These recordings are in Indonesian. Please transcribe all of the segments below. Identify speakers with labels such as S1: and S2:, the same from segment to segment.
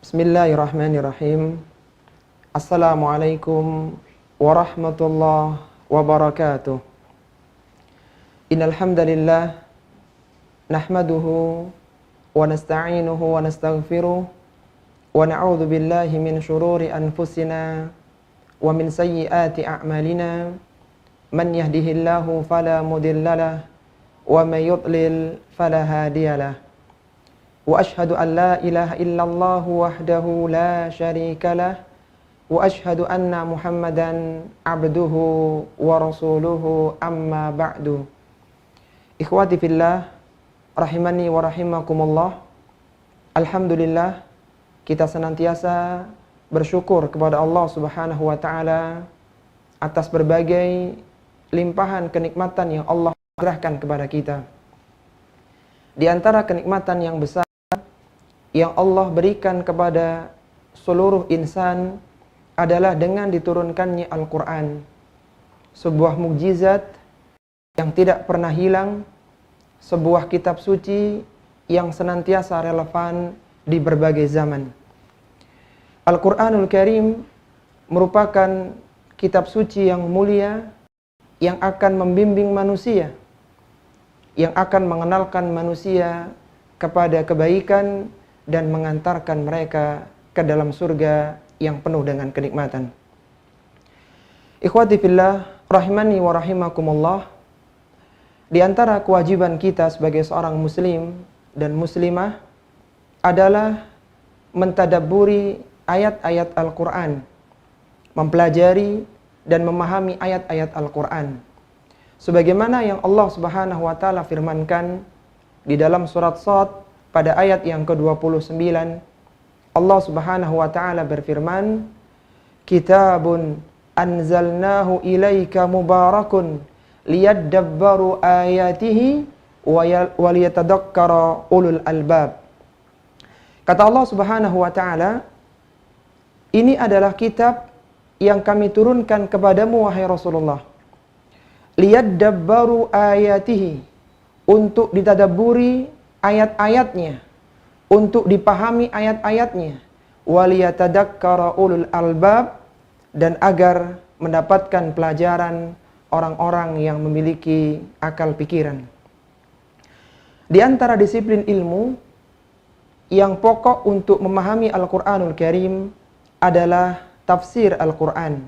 S1: Bismillahirrahmanirrahim. Assalamualaikum warahmatullahi wabarakatuh. Innal hamdalillah nahmaduhu wa nasta'inuhu wa nastaghfiruh wa na'udzu billahi min shururi anfusina wa min sayyiati a'malina. Man yahdihillahu fala mudhillalah wa may yudlil fala hadiyalah. Wa ashhadu an la ilaha illallah wahdahu la syarikalah wa ashhadu anna Muhammadan abduhu wa rasuluhu amma ba'du. Ikhwati fillah rahimani wa rahimakumullah. Alhamdulillah, kita senantiasa bersyukur kepada Allah Subhanahu wa taala atas berbagai limpahan kenikmatan yang Allah anugerahkan kepada kita. Di antara kenikmatan yang besar yang Allah berikan kepada seluruh insan adalah dengan diturunkannya Al-Quran, sebuah mukjizat yang tidak pernah hilang, sebuah kitab suci yang senantiasa relevan di berbagai zaman. Al-Quranul Karim merupakan kitab suci yang mulia yang akan membimbing manusia, yang akan mengenalkan manusia kepada kebaikan dan mengantarkan mereka ke dalam surga yang penuh dengan kenikmatan. Ikhwati fillah rahimani wa rahimakumullah. Di antara kewajiban kita sebagai seorang muslim dan muslimah adalah mentadabburi ayat-ayat Al-Quran, mempelajari dan memahami ayat-ayat Al-Quran. Sebagaimana yang Allah Subhanahu wa taala firmankan di dalam surat Shad pada ayat yang ke-29, Allah Subhanahu wa taala berfirman, "Kitabun anzalnahu ilaika mubarakun liyadabbaru ayatihi wa liyatadakkara ulul albab." Kata Allah Subhanahu wa taala, ini adalah kitab yang kami turunkan kepadamu wahai Rasulullah. Liyadabbaru ayatihi, untuk ditadabburi ayat-ayatnya, untuk dipahami ayat-ayatnya, waliyatadakkara ulul albab, dan agar mendapatkan pelajaran orang-orang yang memiliki akal pikiran. Di antara disiplin ilmu yang pokok untuk memahami Al-Quranul Karim adalah tafsir Al-Quran.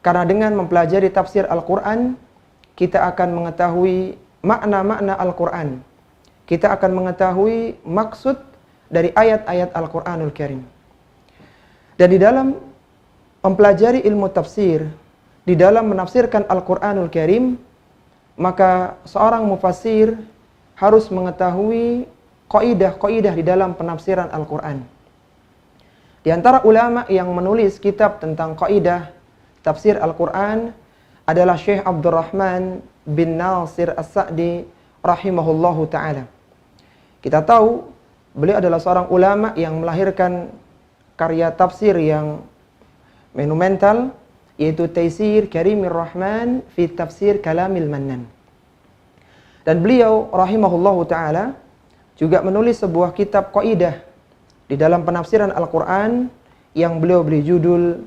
S1: Karena dengan mempelajari tafsir Al-Quran, kita akan mengetahui makna-makna Al-Quran. Kita akan mengetahui maksud dari ayat-ayat Al-Quranul Karim. Dan di dalam mempelajari ilmu tafsir, di dalam menafsirkan Al-Quranul Karim, maka seorang mufassir harus mengetahui kaidah-kaidah di dalam penafsiran Al-Quran. Di antara ulama yang menulis kitab tentang kaidah tafsir Al-Quran adalah Syekh Abdurrahman bin Nasir As-Sa'di rahimahullahu ta'ala. Kita tahu beliau adalah seorang ulama yang melahirkan karya tafsir yang monumental, yaitu Taisir Karimir Rahman fi Tafsir Kalamil Mannan. Dan beliau rahimahullahu ta'ala juga menulis sebuah kitab kaidah di dalam penafsiran Al-Quran yang beliau beri judul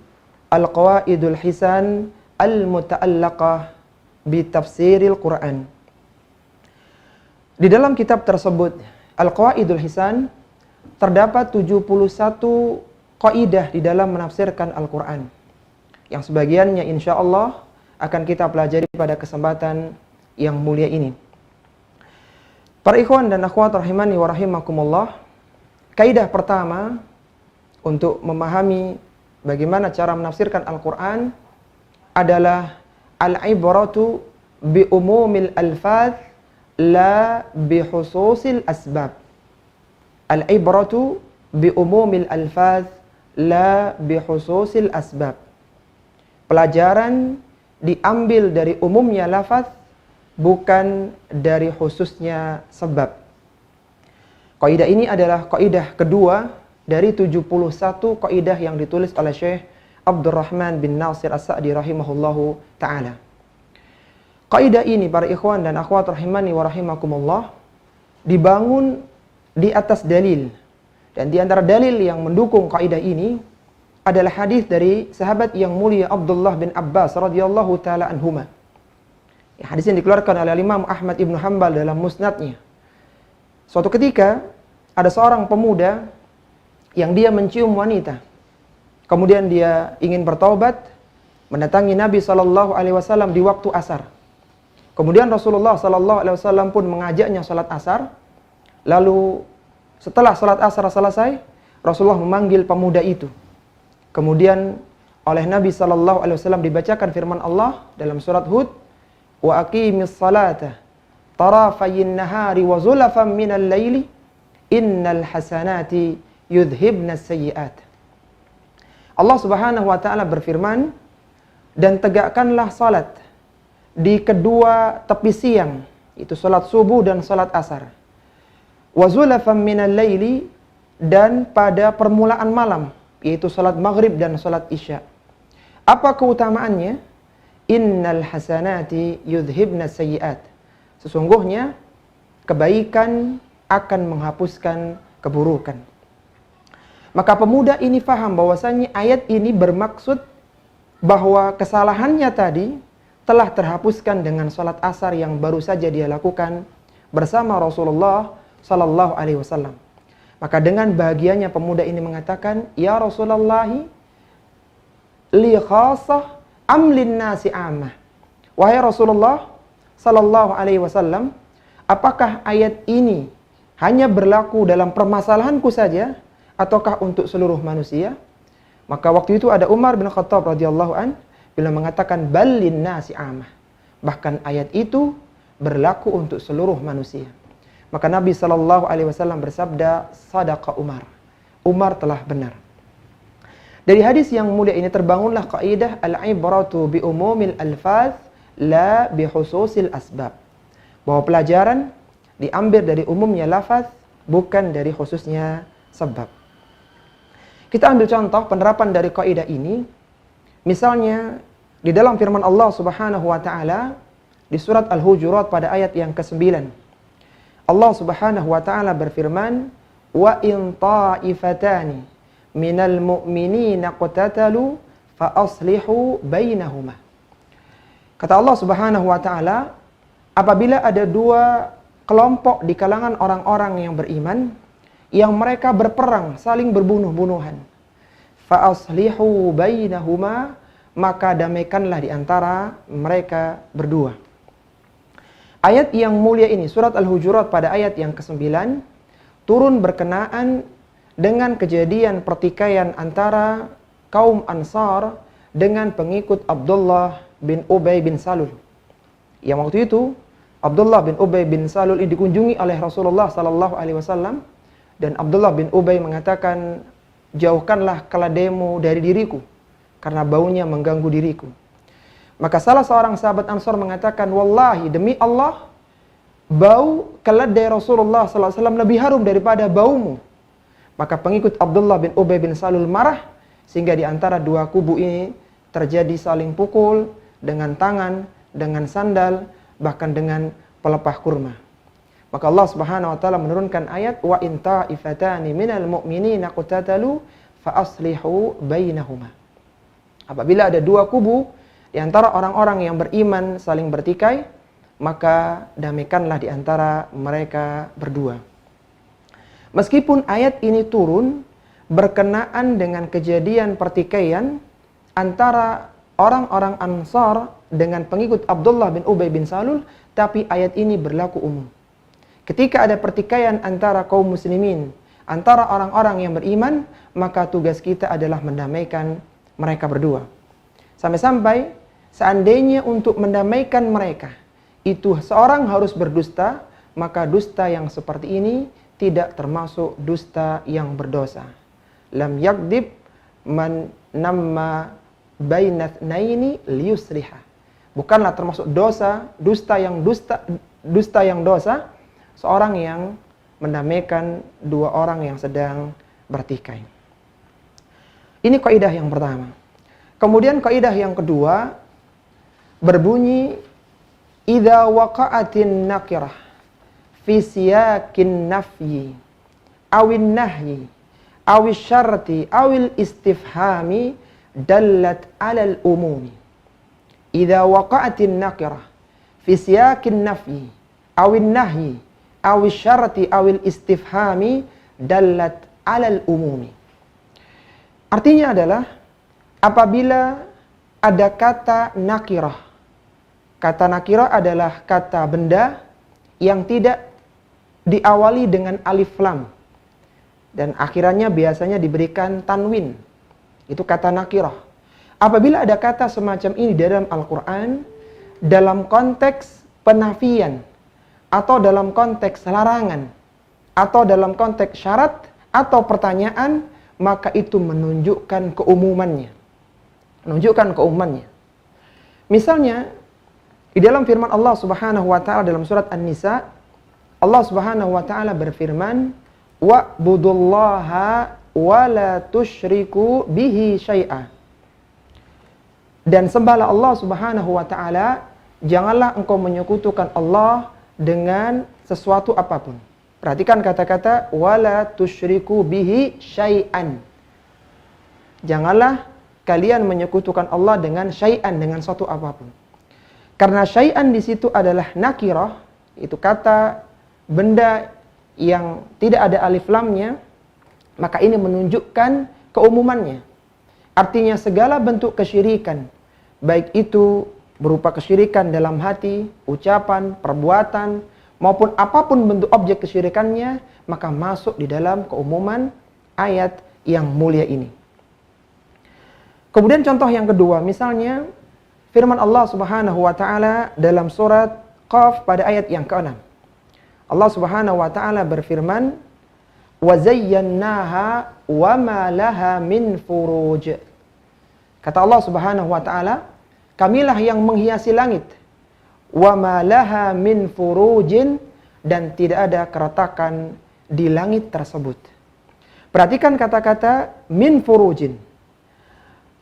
S1: Al-Qawaidul Hisan Al-Muta'allaqah bi Tafsiril Quran. Di dalam kitab tersebut, Al-Qawaidul Hisan, terdapat 71 kaidah di dalam menafsirkan Al-Quran, yang sebagiannya insya Allah akan kita pelajari pada kesempatan yang mulia ini. Para ikhwan dan akhwat rahimani wa rahimakumullah, kaidah pertama untuk memahami bagaimana cara menafsirkan Al-Quran adalah al-ibratu bi umumil alfaz la bi khususil asbab. Al-ibratu bi umumil alfaz la bi khususil asbab. Pelajaran diambil dari umumnya lafaz, bukan dari khususnya sebab. Kaidah ini adalah kaidah kedua dari 71 kaidah yang ditulis oleh Syekh Abdurrahman bin Nasir As-Sa'di rahimahullahu ta'ala. Kaidah ini para ikhwan dan akhwat rahimani wa rahimakumullah dibangun di atas dalil, Dan di antara dalil yang mendukung kaidah ini adalah hadis dari sahabat yang mulia Abdullah bin Abbas radhiyallahu taala anhuma. Hadis yang dikeluarkan oleh Imam Ahmad Ibn Hanbal dalam musnadnya. Suatu ketika ada seorang pemuda yang dia mencium wanita. Kemudian dia ingin bertaubat, mendatangi Nabi SAW di waktu asar. Kemudian Rasulullah SAW pun mengajaknya salat asar. Lalu setelah salat asar selesai, Rasulullah memanggil pemuda itu. Kemudian oleh Nabi SAW dibacakan firman Allah dalam surat Hud, wa aqimis salata tarafayin nahari wa zulafan minal laili innal hasanati yudhibnas sayyi'at. Allah Subhanahu wa taala berfirman, dan tegakkanlah salat di kedua tepi siang, itu salat subuh dan salat asar. Wa zulafan minal laili, dan pada permulaan malam, yaitu salat maghrib dan salat isya. Apa keutamaannya? Innal hasanati yudhibnas sayyi'at. Sesungguhnya kebaikan akan menghapuskan keburukan. Maka pemuda ini faham bahwasanya ayat ini bermaksud bahwa kesalahannya tadi telah terhapuskan dengan salat asar yang baru saja dia lakukan bersama Rasulullah sallallahu alaihi wasallam. Maka dengan bahagianya pemuda ini mengatakan, "Ya Rasulullah, li khassah amlin nasi amah." Wahai Rasulullah sallallahu alaihi wasallam, apakah ayat ini hanya berlaku dalam permasalahanku saja ataukah untuk seluruh manusia? Maka waktu itu ada Umar bin Khattab radhiyallahu an bila mengatakan ballin nasi amah. Bahkan ayat itu berlaku untuk seluruh manusia. Maka Nabi sallallahu alaihi wasallam bersabda, "Sadaqa Umar." Umar telah benar. Dari hadis yang mulia ini terbangunlah kaidah al-ibratu bi umumil alfaz la bi khususil asbab. Bahwa pelajaran diambil dari umumnya lafaz, bukan dari khususnya sebab. Kita ambil contoh penerapan dari kaidah ini. Misalnya di dalam firman Allah Subhanahu wa taala di surat Al-Hujurat pada ayat yang ke-9. Allah Subhanahu wa taala berfirman, "Wa in ta'ifatani minal mu'minina qatatalu fa aslihu bainahuma." Kata Allah Subhanahu wa taala, apabila ada dua kelompok di kalangan orang-orang yang beriman yang mereka berperang, saling berbunuh-bunuhan, fa aslihu bainahuma, maka damaikanlah di antara mereka berdua. Ayat yang mulia ini, surat Al-Hujurat pada ayat yang ke-9, turun berkenaan dengan kejadian pertikaian antara kaum Ansar dengan pengikut Abdullah bin Ubay bin Salul. Yang waktu itu Abdullah bin Ubay bin Salul ini dikunjungi oleh Rasulullah sallallahu alaihi wasallam, dan Abdullah bin Ubay mengatakan, "Jauhkanlah keledaimu dari diriku karena baunya mengganggu diriku." Maka salah seorang sahabat Ansar mengatakan, "Wallahi, demi Allah, bau keledai Rasulullah sallallahu alaihi wasallam lebih harum daripada baumu." Maka pengikut Abdullah bin Ubay bin Salul marah, sehingga di antara dua kubu ini terjadi saling pukul dengan tangan, dengan sandal, bahkan dengan pelepah kurma. Maka Allah Subhanahu wa taala menurunkan ayat, "Wa in ta'ifatani minal mu'minina qatatalu fa aslihu bainahuma." Apabila ada dua kubu di antara orang-orang yang beriman saling bertikai, maka damaikanlah di antara mereka berdua. Meskipun ayat ini turun berkenaan dengan kejadian pertikaian antara orang-orang Ansar dengan pengikut Abdullah bin Ubay bin Salul, tapi ayat ini berlaku umum. Ketika ada pertikaian antara kaum muslimin, antara orang-orang yang beriman, maka tugas kita adalah mendamaikan mereka berdua. Sampai-sampai seandainya untuk mendamaikan mereka itu seorang harus berdusta, maka dusta yang seperti ini tidak termasuk dusta yang berdosa. Lam yakdib man namma bainat naini liyusliha. Bukanlah termasuk dusta yang dosa seorang yang mendamaikan dua orang yang sedang bertikai. Ini kaidah yang pertama. Kemudian kaidah yang kedua berbunyi, idza waqa'atin nakirah fi siyakin nafyi awin nahyi awil syarti awil istifhami dallat alal umumi. Idza waqa'atin nakirah fi siyaqin nafyi awin nahyi awil syarti awil istifhami dallat alal umumi. Artinya adalah apabila ada kata nakirah. Kata nakirah adalah kata benda yang tidak diawali dengan alif lam dan akhirannya biasanya diberikan tanwin. Itu kata nakirah. Apabila ada kata semacam ini dalam Al-Quran, dalam konteks penafian, atau dalam konteks larangan, atau dalam konteks syarat, atau pertanyaan, maka itu menunjukkan keumumannya. Menunjukkan keumumannya. Misalnya, di dalam firman Allah Subhanahu wa taala dalam surat An-Nisa, Allah Subhanahu wa taala berfirman, "Wa'budullaha wa la tusyriku bihi syai'a." Dan sembahlah Allah Subhanahu wa taala, janganlah engkau menyekutukan Allah dengan sesuatu apapun. Perhatikan kata-kata wala tusyriku bihi syai'an. Janganlah kalian menyekutukan Allah dengan syai'an, dengan suatu apapun. Karena syai'an di situ adalah nakirah, itu kata benda yang tidak ada alif lamnya, maka ini menunjukkan keumumannya. Artinya segala bentuk kesyirikan, baik itu berupa kesyirikan dalam hati, ucapan, perbuatan, maupun apapun bentuk objek kesyirikannya, maka masuk di dalam keumuman ayat yang mulia ini. Kemudian contoh yang kedua, misalnya firman Allah Subhanahu wa taala dalam surat Qaf pada ayat yang ke-6. Allah Subhanahu wa taala berfirman, "Wa zayyannaha wa ma laha min furuj." Kata Allah Subhanahu wa taala, kamilah yang menghiasi langit, wa ma laha min furujin, dan tidak ada keretakan di langit tersebut. Perhatikan kata-kata min furujin.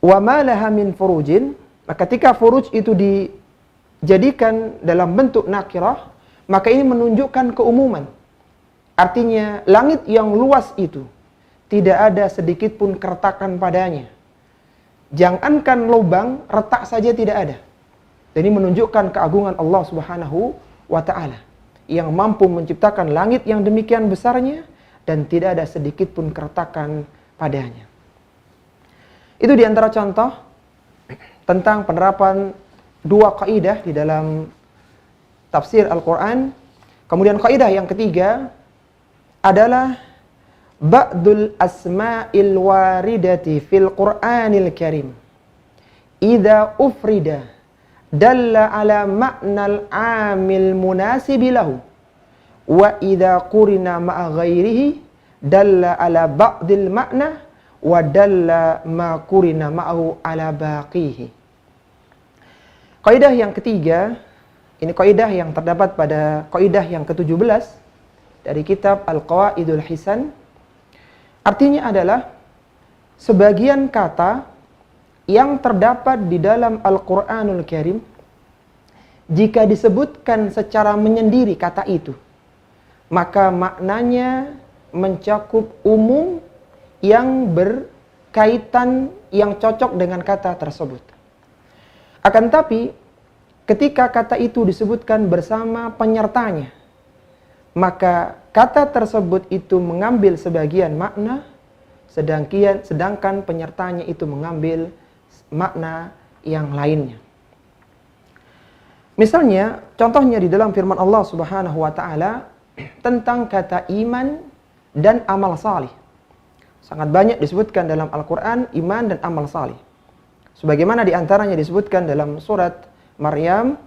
S1: Wa ma laha min furujin, maka ketika furuj itu dijadikan dalam bentuk nakirah, maka ini menunjukkan keumuman. Artinya langit yang luas itu tidak ada sedikit pun keretakan padanya. Jangankan lubang, retak saja tidak ada. Dan ini menunjukkan keagungan Allah Subhanahu wa taala yang mampu menciptakan langit yang demikian besarnya dan tidak ada sedikit pun keretakan padanya. Itu di antara contoh tentang penerapan dua kaidah di dalam tafsir Al-Quran. Kemudian kaidah yang ketiga adalah ba'dul asma'il waridati fil Qur'anil Karim idza ufrida dalla ala ma'nal 'amil munasibi lahu wa idza qurina ma'a ghairihi dalla ala ba'dil ma'na wa dalla ma qurina ma'ahu ala baqihi. Kaidah yang ketiga, ini kaidah yang terdapat pada kaidah yang ke-17 dari kitab Al-Qawaidul Hisan. Artinya adalah sebagian kata yang terdapat di dalam Al-Qur'anul Karim, jika disebutkan secara menyendiri kata itu, maka maknanya mencakup umum yang berkaitan, yang cocok dengan kata tersebut. Akan tapi, ketika kata itu disebutkan bersama penyertanya, maka kata tersebut itu mengambil sebagian makna, sedangkan penyertanya itu mengambil makna yang lainnya. Misalnya, contohnya di dalam firman Allah Subhanahu wa taala tentang kata iman dan amal salih. Sangat banyak disebutkan dalam Al-Quran iman dan amal salih. Sebagaimana di antaranya disebutkan dalam surat Maryam,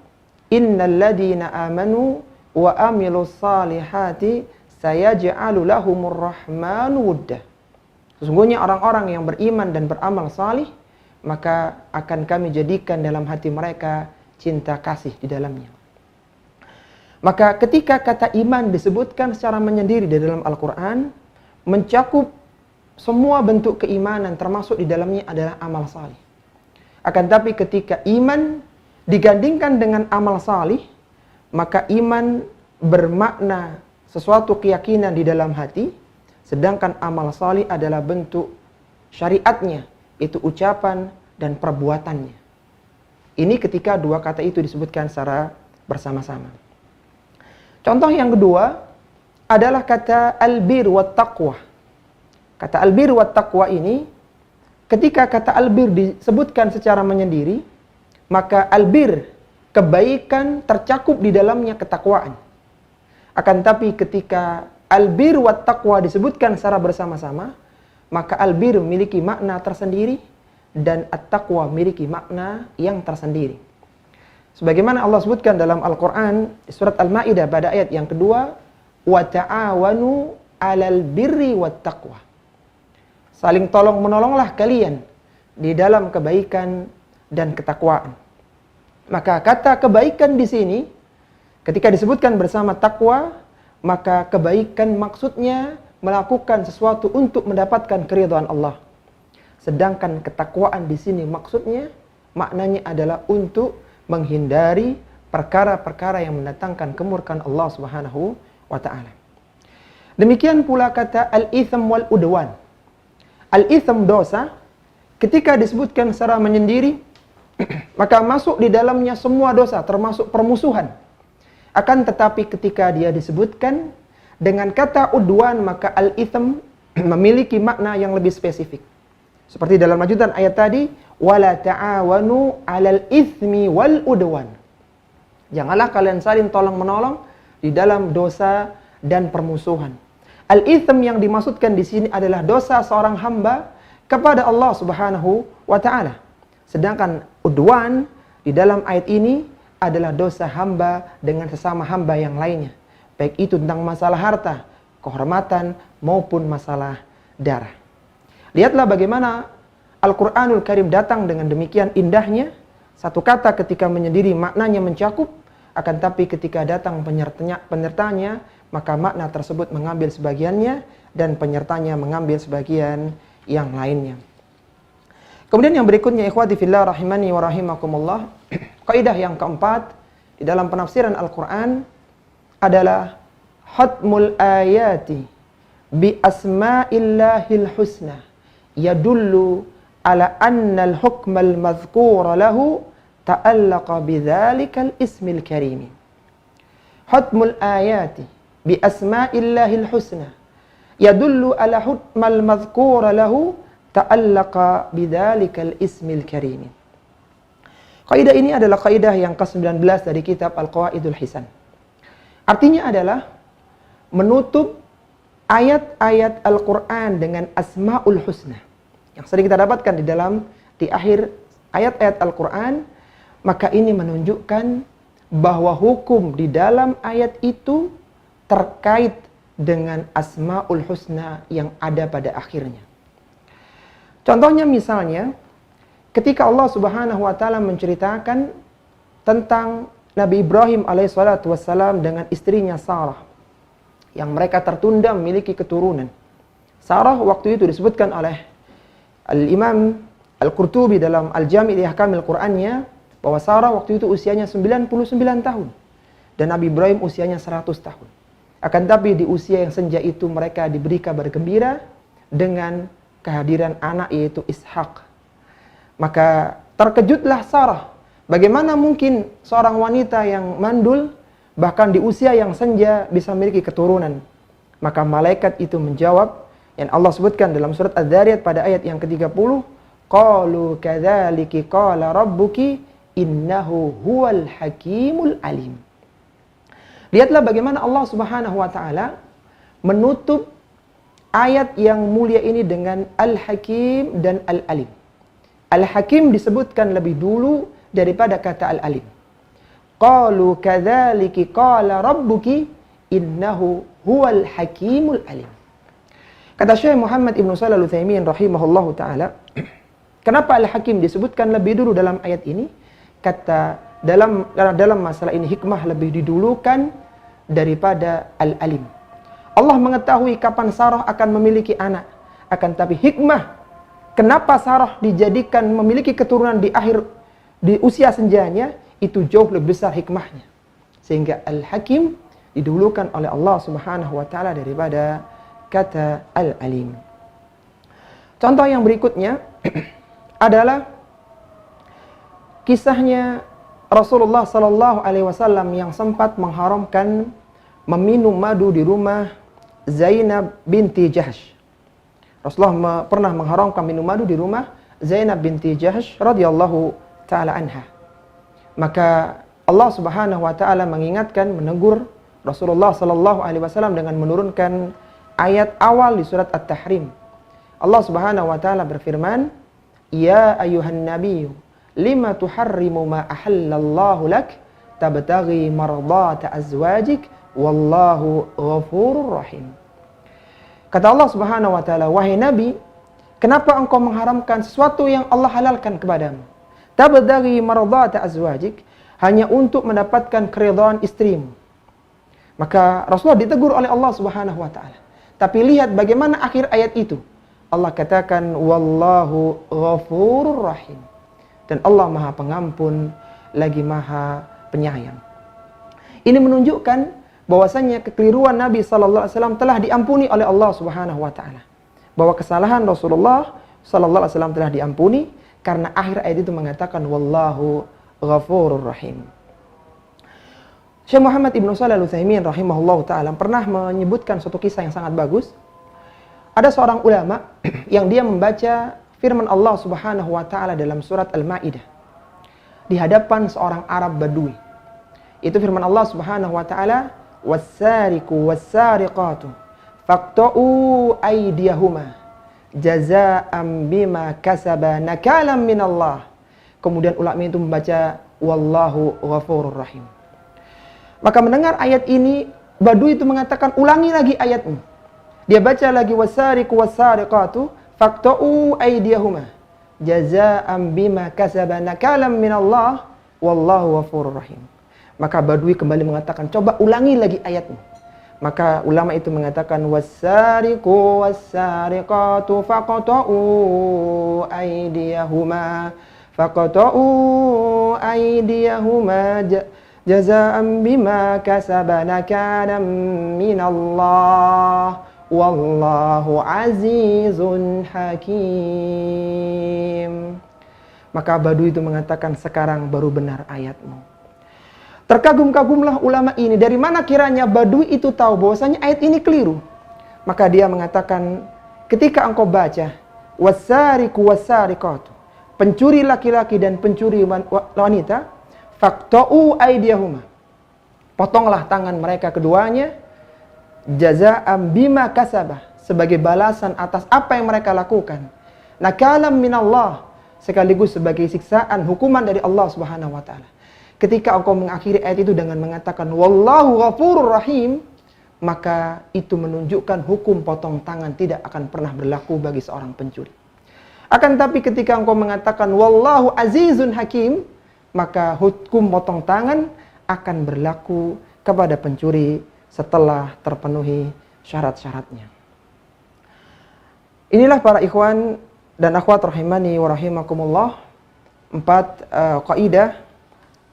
S1: innal ladina amanu wa amilus salihati sayaj'alu lahumur rahmanu wuddah. Sesungguhnya orang-orang yang beriman dan beramal salih, maka akan kami jadikan dalam hati mereka cinta kasih di dalamnya. Maka ketika kata iman disebutkan secara menyendiri di dalam Al-Quran, mencakup semua bentuk keimanan, termasuk di dalamnya adalah amal salih. Akan tapi ketika iman digandingkan dengan amal salih, maka iman bermakna sesuatu keyakinan di dalam hati, sedangkan amal salih adalah bentuk syariatnya, itu ucapan dan perbuatannya. Ini ketika dua kata itu disebutkan secara bersama-sama. Contoh yang kedua adalah kata albir wa taqwa. Kata albir wa taqwa ini, ketika kata albir disebutkan secara menyendiri, maka albir, kebaikan, tercakup di dalamnya ketakwaan. Akan tapi ketika albir wa taqwa disebutkan secara bersama-sama, maka albir memiliki makna tersendiri dan at-taqwa memiliki makna yang tersendiri. Sebagaimana Allah sebutkan dalam Al-Quran, surat Al-Ma'idah pada ayat yang kedua, wa ta'awanu 'alal birri wat taqwa. Saling tolong menolonglah kalian di dalam kebaikan dan ketakwaan. Maka kata kebaikan di sini ketika disebutkan bersama takwa, maka kebaikan maksudnya melakukan sesuatu untuk mendapatkan keridhaan Allah. Sedangkan ketakwaan di sini maksudnya maknanya adalah untuk menghindari perkara-perkara yang mendatangkan kemurkaan Allah Subhanahu wa taala. Demikian pula kata al-itsm wal udwan. Al-itsm dosa ketika disebutkan secara menyendiri maka masuk di dalamnya semua dosa termasuk permusuhan. Akan tetapi ketika dia disebutkan dengan kata udwan, maka al-itsm memiliki makna yang lebih spesifik. Seperti dalam lanjutan ayat tadi, wala ta'awanu 'alal itsmi wal udwan. Janganlah kalian saling tolong-menolong di dalam dosa dan permusuhan. Al-itsm yang dimaksudkan di sini adalah dosa seorang hamba kepada Allah Subhanahu wa taala. Sedangkan udwan di dalam ayat ini adalah dosa hamba dengan sesama hamba yang lainnya. Baik itu tentang masalah harta, kehormatan, maupun masalah darah. Lihatlah bagaimana Al-Quranul Karim datang dengan demikian indahnya. Satu kata ketika menyendiri maknanya mencakup, akan tapi ketika datang penyertanya, maka makna tersebut mengambil sebagiannya dan penyertanya mengambil sebagian yang lainnya. Kemudian yang berikutnya, ikhwati fillah rahimani wa rahimakumullah, kaidah yang keempat di dalam penafsiran Al-Quran adalah hatmul ayati bi asma'illahil husna yadullu ala annal hukmal madhkura lahu ta'allaqa bidzalikal ismil karim. Hatmul ayati bi asma'illahil husna yadullu ala hukmal madhkura lahu ta'allaqa bidzalikal ismil karim. Kaidah ini adalah kaidah yang ke-19 dari kitab Al-Qawaidul Hisan. Artinya adalah menutup ayat-ayat Al-Quran dengan Asma'ul Husna yang sering kita dapatkan di akhir ayat-ayat Al-Quran. Maka ini menunjukkan bahwa hukum di dalam ayat itu terkait dengan Asma'ul Husna yang ada pada akhirnya. Contohnya misalnya ketika Allah Subhanahu wa taala menceritakan tentang Nabi Ibrahim alaihissalatu wassalam dengan istrinya Sarah yang mereka tertunda memiliki keturunan. Sarah waktu itu disebutkan oleh Al-Imam Al-Qurtubi dalam Al-Jami' li Ahkamil Qur'annya bahwa Sarah waktu itu usianya 99 tahun dan Nabi Ibrahim usianya 100 tahun. Akan tapi di usia yang senja itu mereka diberi kabar gembira dengan kehadiran anak yaitu Ishak. Maka terkejutlah Sarah. Bagaimana mungkin seorang wanita yang mandul bahkan di usia yang senja bisa memiliki keturunan? Maka malaikat itu menjawab yang Allah sebutkan dalam surat Az-Zariyat pada ayat yang ke-30, qalu kadzalika qala rabbuki innahu huwal hakimul alim. Lihatlah bagaimana Allah Subhanahu wa taala menutup ayat yang mulia ini dengan Al-Hakim dan Al-Alim. Al-Hakim disebutkan lebih dulu daripada kata Al-Alim. Qalu kadzalika qala rabbuki innahu huwal hakimul alim. Kata Syekh Muhammad Ibn Shalih Al-Utsaimin rahimahullahu taala, kenapa Al-Hakim disebutkan lebih dulu dalam ayat ini? Kata dalam masalah ini hikmah lebih didulukan daripada Al-Alim. Allah mengetahui kapan Sarah akan memiliki anak. Akan tapi hikmah kenapa Sarah dijadikan memiliki keturunan di usia senjanya itu jauh lebih besar hikmahnya. Sehingga Al-Hakim didahulukan oleh Allah Subhanahu wa taala daripada kata Al-Alim. Contoh yang berikutnya adalah kisahnya Rasulullah Sallallahu Alaihi Wasallam yang sempat mengharamkan meminum madu di rumah Zainab binti Jahsh. Rasulullah pernah mengharamkan minum madu di rumah Zainab binti Jahsh radhiyallahu taala anha. Maka Allah Subhanahu wa taala mengingatkan, menegur Rasulullah Sallallahu Alaihi Wasallam dengan menurunkan ayat awal di surat At-Tahrim. Allah Subhanahu wa taala berfirman, "Ya ayuhan nabiyyu, lima tuharrimu ma ahallallahu lak, tabtaghi mardata azwajik, wallahu ghafurur rahim." Kata Allah Subhanahu wa taala, "Wahai nabi, kenapa engkau mengharamkan sesuatu yang Allah halalkan kepadamu? Tabtaghi mardata azwajik, hanya untuk mendapatkan keridhaan istrimu." Maka Rasulullah ditegur oleh Allah Subhanahu wa taala. Tapi lihat bagaimana akhir ayat itu. Allah katakan, wallahu ghafurur rahim. Dan Allah Maha Pengampun lagi Maha Penyayang. Ini menunjukkan bahwasanya kekeliruan Nabi sallallahu alaihi wasallam telah diampuni oleh Allah Subhanahu wa taala. Bahwa kesalahan Rasulullah sallallahu alaihi wasallam telah diampuni karena akhir ayat itu mengatakan wallahu ghafurur rahim. Syekh Muhammad Ibnu Shalih Al-Utsaimin rahimahullahu taala pernah menyebutkan suatu kisah yang sangat bagus. Ada seorang ulama yang dia membaca firman Allah Subhanahu wa taala dalam surat Al-Maidah di hadapan seorang Arab Badui. Itu firman Allah Subhanahu wa taala, "Was-sariqu was-sariqatu faqta'u aydiyahuma jazaa'an bima kasaba nakalan minallah." Kemudian ulama itu membaca wallahu ghafurur rahim. Maka mendengar ayat ini, Badui itu mengatakan, ulangi lagi ayatmu. Dia baca lagi, wasariqu wasariqatu faqta'u aydiyahuma jazaa'an bima kasaba nakalan minallah wallahu ghafurur rahim. Maka Badui kembali mengatakan, coba ulangi lagi ayatmu. Maka ulama itu mengatakan, wasariqu wasariqatu faqta'u aydiyahuma jazaa'an bima kasaba nakalan minallah wallahu azizun hakim. Maka Badui itu mengatakan, sekarang baru benar ayatmu. Terkagum-kagumlah ulama ini. Dari mana kiranya Badui itu tahu bahwasanya ayat ini keliru? Maka dia mengatakan, ketika engkau baca wasariqu wasariqatu, pencuri laki-laki dan pencuri wanita, faqta'u aydiyahuma, potonglah tangan mereka keduanya, jazaa'an bima kasabah, sebagai balasan atas apa yang mereka lakukan, nakalam minallah, sekaligus sebagai siksaan hukuman dari Allah Subhanahu wa taala. Ketika engkau mengakhiri ayat itu dengan mengatakan wallahu ghafurur rahim, maka itu menunjukkan hukum potong tangan tidak akan pernah berlaku bagi seorang pencuri. Akan tapi ketika engkau mengatakan wallahu azizun hakim, maka hukum potong tangan akan berlaku kepada pencuri setelah terpenuhi syarat-syaratnya. Inilah para ikhwan dan akhwat rahimani wa rahimakumullah, 4 kaidah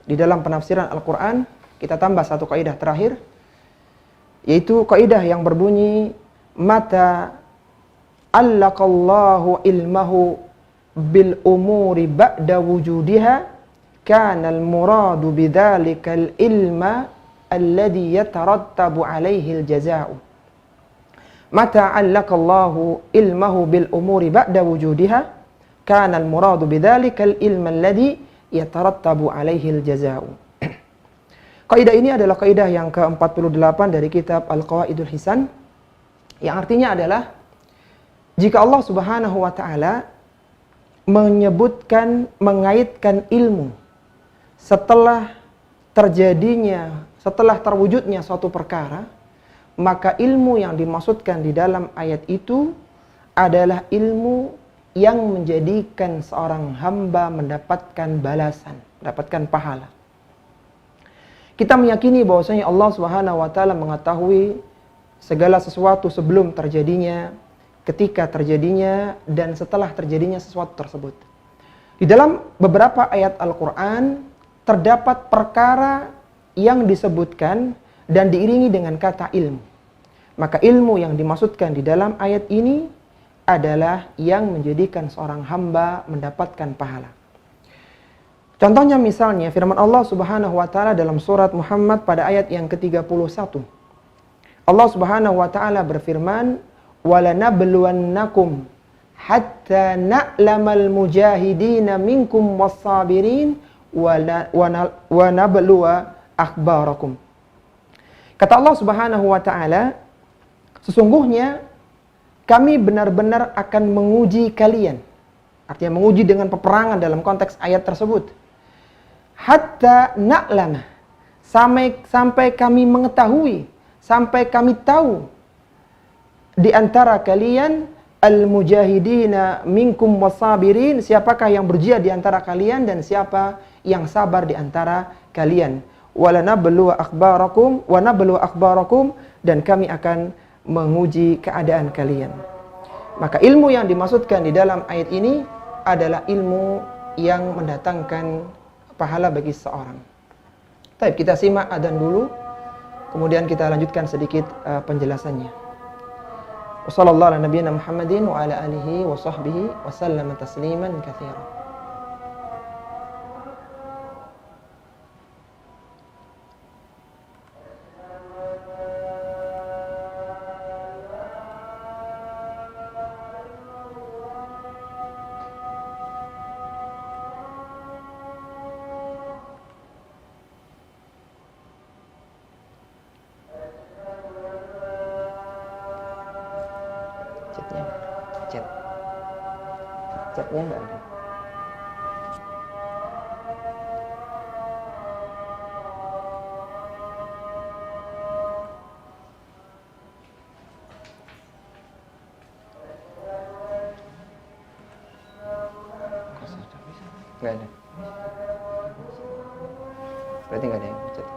S1: di dalam penafsiran Al-Quran. Kita tambah 1 kaidah terakhir, yaitu kaidah yang berbunyi, mata allaqallahu ilmahu bil umuri ba'da wujudiha kana al-muradu bidzalikal ilma alladhi yatarattabu alaihi al-jazaa'u. Mata 'allaqallahu ilmahu bil umuri ba'da wujudiha kana al-muradu bidzalikal ilma alladhi yatarattabu alaihi al-jazaa'u. Kaidah ini adalah kaidah yang ke-48 dari kitab Al-Qawaidul Hisan, yang artinya adalah jika Allah Subhanahu wa taala menyebutkan, mengaitkan ilmu setelah terwujudnya suatu perkara, maka ilmu yang dimaksudkan di dalam ayat itu adalah ilmu yang menjadikan seorang hamba mendapatkan balasan, mendapatkan pahala. Kita meyakini bahwasanya Allah Subhanahu wa taala mengetahui segala sesuatu sebelum terjadinya, ketika terjadinya, dan setelah terjadinya sesuatu tersebut. Di dalam beberapa ayat Al-Qur'an terdapat perkara yang disebutkan dan diiringi dengan kata ilmu. Maka ilmu yang dimaksudkan di dalam ayat ini adalah yang menjadikan seorang hamba mendapatkan pahala. Contohnya misalnya firman Allah Subhanahu wa taala dalam surat Muhammad pada ayat yang ke-31. Allah Subhanahu wa taala berfirman, "Walanabluwannakum hatta na'lamal mujahidina minkum was-sabirin wa nabluwa akhbarakum." Kata Allah Subhanahu wa taala, sesungguhnya kami benar-benar akan menguji kalian. Artinya menguji dengan peperangan dalam konteks ayat tersebut. Hatta na'lama, sampai kami mengetahui, sampai kami tahu di antara kalian al-mujahidina minkum wasabirin, siapakah yang berjihad di antara kalian dan siapa yang sabar di antara kalian. Walanabluwa akhbarakum wa nabluwa akhbarakum, dan kami akan menguji keadaan kalian. Maka ilmu yang dimaksudkan di dalam ayat ini adalah ilmu yang mendatangkan pahala bagi seorang. Baik, kita simak adzan dulu, kemudian kita lanjutkan sedikit penjelasannya. Wassallallahu ala nabiyyina Muhammadin wa ala alihi wa sahbihi wa sallama tasliman katsiran. Chatnya enggak ada. Enggak ada. Berarti enggak ada yang chat.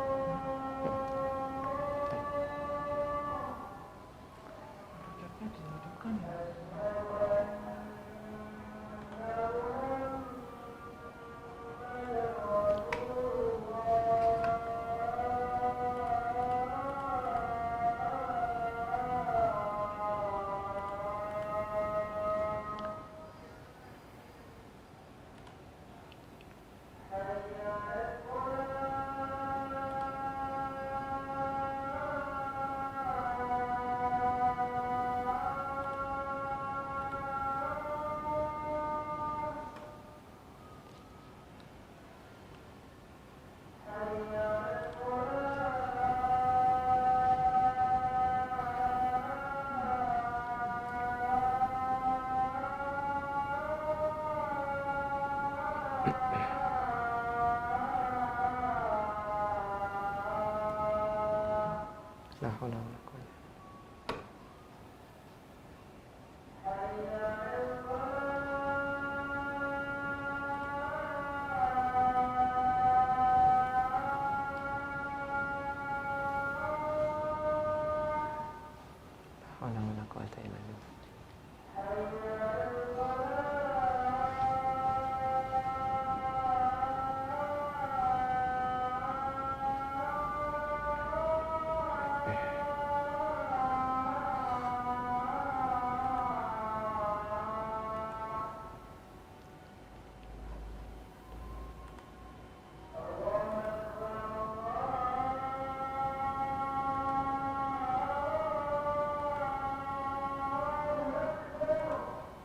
S1: La haula wala quwwata. La haula wala quwwata illa billah.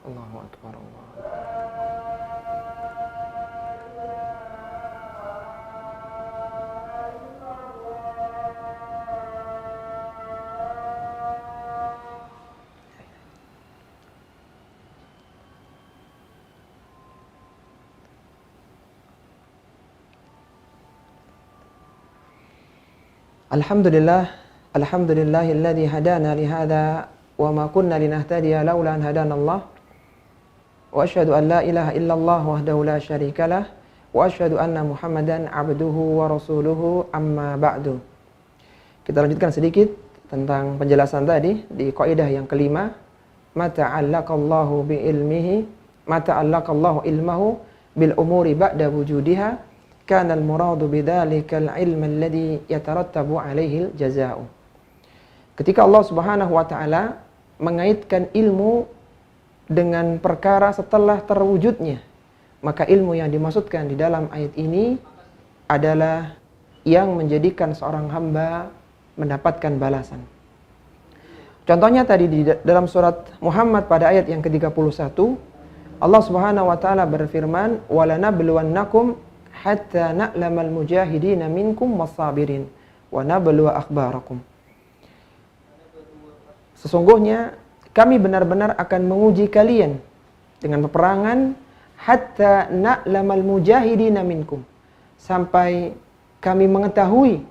S1: Allahu akbar, Allahu akbar. Alhamdulillahilladzi hadana li hadza wa ma kunna linahtadiya laula an hadana Allah. Wa asyhadu an la ilaha illallah wahdahu la syarikalah wa asyhadu anna Muhammadan abduhu wa rasuluhu, amma ba'du. Kita lanjutkan sedikit tentang penjelasan tadi di kaidah yang kelima, mata 'allaqallahu bi ilmihi, mata 'allaqallahu ilmahu bil umuri ba'da wujudiha, kana al muradu bidzalikal ilm alladhi yatarattabu alaihi al jazaa'u. Ketika Allah Subhanahu wa taala mengaitkan ilmu dengan perkara setelah terwujudnya, maka ilmu yang dimaksudkan di dalam ayat ini adalah yang menjadikan seorang hamba mendapatkan balasan. Contohnya tadi di dalam surat Muhammad pada ayat yang ke-31, Allah Subhanahu wa taala berfirman, "Walanabluwannakum hatta na'lamal mujahidina minkum was-sabirin wa nabluwa akhbarakum." Sesungguhnya kami benar-benar akan menguji kalian dengan peperangan hatta na'lamal mujahidina minkum, sampai kami mengetahui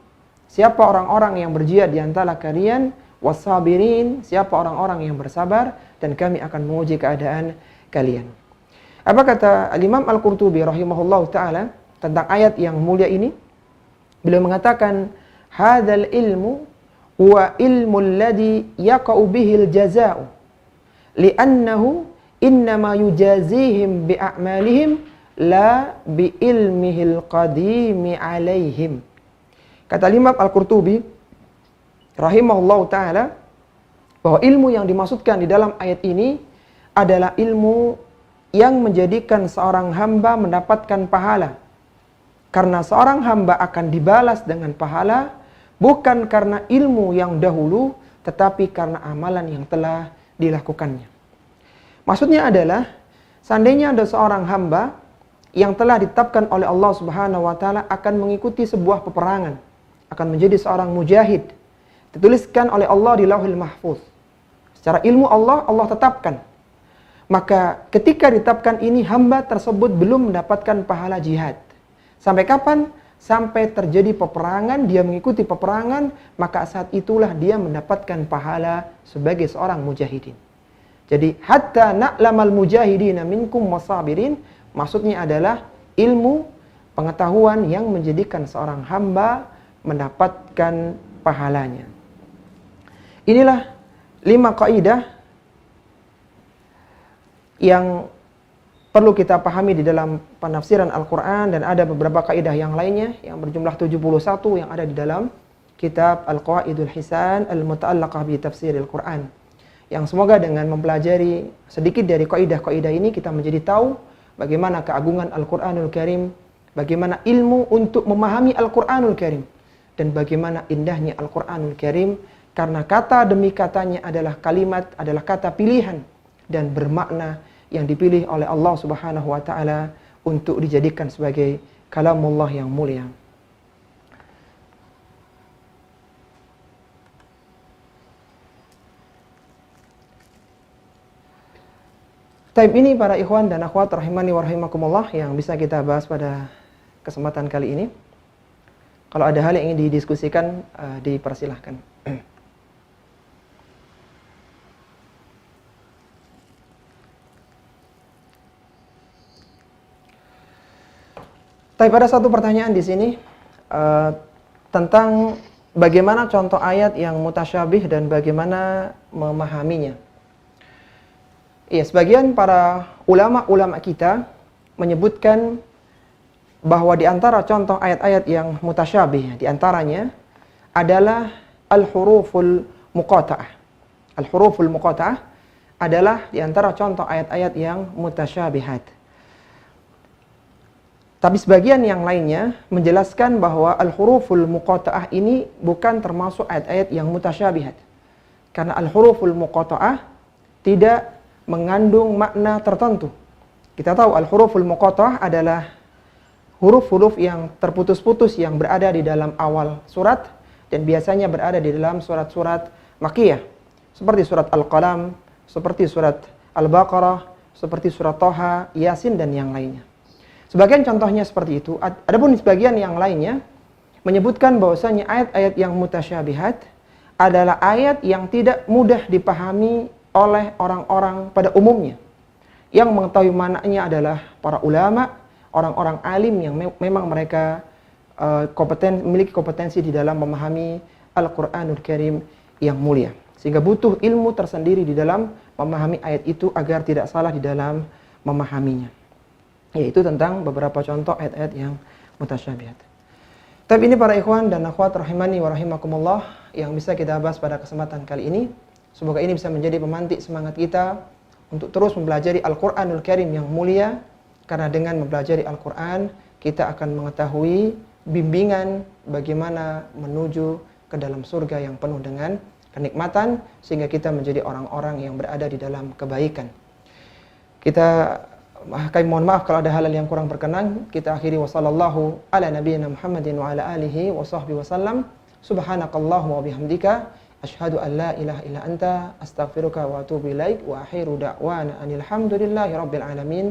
S1: siapa orang-orang yang berjihad di antara kalian, was-sabirin, siapa orang-orang yang bersabar, dan kami akan menguji keadaan kalian. Apa kata Al-Imam Al-Qurtubi rahimahullahu taala tentang ayat yang mulia ini? Beliau mengatakan, "Hadzal ilmu wa ilmul ladzi yaqa'u bihil jazaa'u li'annahu innama yujazihim bi'a'malihim la bi'ilmihil qadimi 'alaihim." Kata Imam Al-Qurtubi rahimahullahu taala bahwa ilmu yang dimaksudkan di dalam ayat ini adalah ilmu yang menjadikan seorang hamba mendapatkan pahala. Karena seorang hamba akan dibalas dengan pahala bukan karena ilmu yang dahulu, tetapi karena amalan yang telah dilakukannya. Maksudnya adalah, seandainya ada seorang hamba yang telah ditetapkan oleh Allah Subhanahu wa taala akan mengikuti sebuah peperangan, akan menjadi seorang mujahid, dituliskan oleh Allah di Lauhul Mahfuz. Secara ilmu Allah tetapkan. Maka ketika ditetapkan ini, hamba tersebut belum mendapatkan pahala jihad. Sampai kapan? Sampai terjadi peperangan, dia mengikuti peperangan, maka saat itulah dia mendapatkan pahala sebagai seorang mujahidin. Jadi, hatta na'lamal mujahidina minkum wasabirin, maksudnya adalah ilmu, pengetahuan yang menjadikan seorang hamba mendapatkan pahalanya. Inilah 5 kaidah yang perlu kita pahami di dalam penafsiran Al-Quran, dan ada beberapa kaidah yang lainnya yang berjumlah 71 yang ada di dalam kitab Al-Qawaidul Hisan Al-Muta'allaqah bi Tafsiril Quran, yang semoga dengan mempelajari sedikit dari kaidah-kaidah ini kita menjadi tahu bagaimana keagungan Al-Quranul Karim, bagaimana ilmu untuk memahami Al-Quranul Karim, dan bagaimana indahnya Al-Quranul Karim karena kata demi katanya adalah kalimat, adalah kata pilihan dan bermakna yang dipilih oleh Allah Subhanahu wa taala untuk dijadikan sebagai kalamullah yang mulia. Taib, ini para ikhwan dan akhwat rahimani wa rahimakumullah yang bisa kita bahas pada kesempatan kali ini. Kalau ada hal yang ingin didiskusikan, dipersilahkan. Tapi ada satu pertanyaan di sini tentang bagaimana contoh ayat yang mutasyabih dan bagaimana memahaminya. Ya, sebagian para ulama-ulama kita menyebutkan bahwa di antara contoh ayat-ayat yang mutasyabih, di antaranya adalah al-huruful muqata'ah. Al-huruful muqata'ah adalah di antara contoh ayat-ayat yang mutasyabihat. Tapi sebagian yang lainnya menjelaskan bahwa al-huruful muqata'ah ini bukan termasuk ayat-ayat yang mutasyabihat. Karena al-huruful muqata'ah tidak mengandung makna tertentu. Kita tahu al-huruful muqata'ah adalah huruf-huruf yang terputus-putus yang berada di dalam awal surat dan biasanya berada di dalam surat-surat Makkiyah. Seperti surat Al-Qalam, seperti surat Al-Baqarah, seperti surat Thaha, Yasin, dan yang lainnya. Sebagian contohnya seperti itu. Adapun sebagian yang lainnya menyebutkan bahwasanya ayat-ayat yang mutasyabihat adalah ayat yang tidak mudah dipahami oleh orang-orang pada umumnya. Yang mengetahui maknanya adalah para ulama, orang-orang alim yang memang mereka memiliki kompetensi di dalam memahami Al-Quranul Karim yang mulia. Sehingga butuh ilmu tersendiri di dalam memahami ayat itu agar tidak salah di dalam memahaminya. Yaitu tentang beberapa contoh ayat-ayat yang mutasyabihat. Tapi ini para ikhwan dan akhwat rahimani wa rahimakumullah yang bisa kita bahas pada kesempatan kali ini. Semoga ini bisa menjadi pemantik semangat kita untuk terus mempelajari Al-Quranul Karim yang mulia. Karena dengan mempelajari Al-Quran, kita akan mengetahui bimbingan bagaimana menuju ke dalam surga yang penuh dengan kenikmatan, sehingga kita menjadi orang-orang yang berada di dalam kebaikan. Kami mohon maaf kalau ada hal-hal yang kurang berkenan. Kita akhiri wassallallahu ala nabiyyina Muhammadin wa ala alihi wa sahbihi wasallam. Subhanakallahumma wa bihamdika asyhadu an la ilaha illa anta astaghfiruka wa atubu ilaik wa akhiru da'wana anil hamdulillahi rabbil alamin.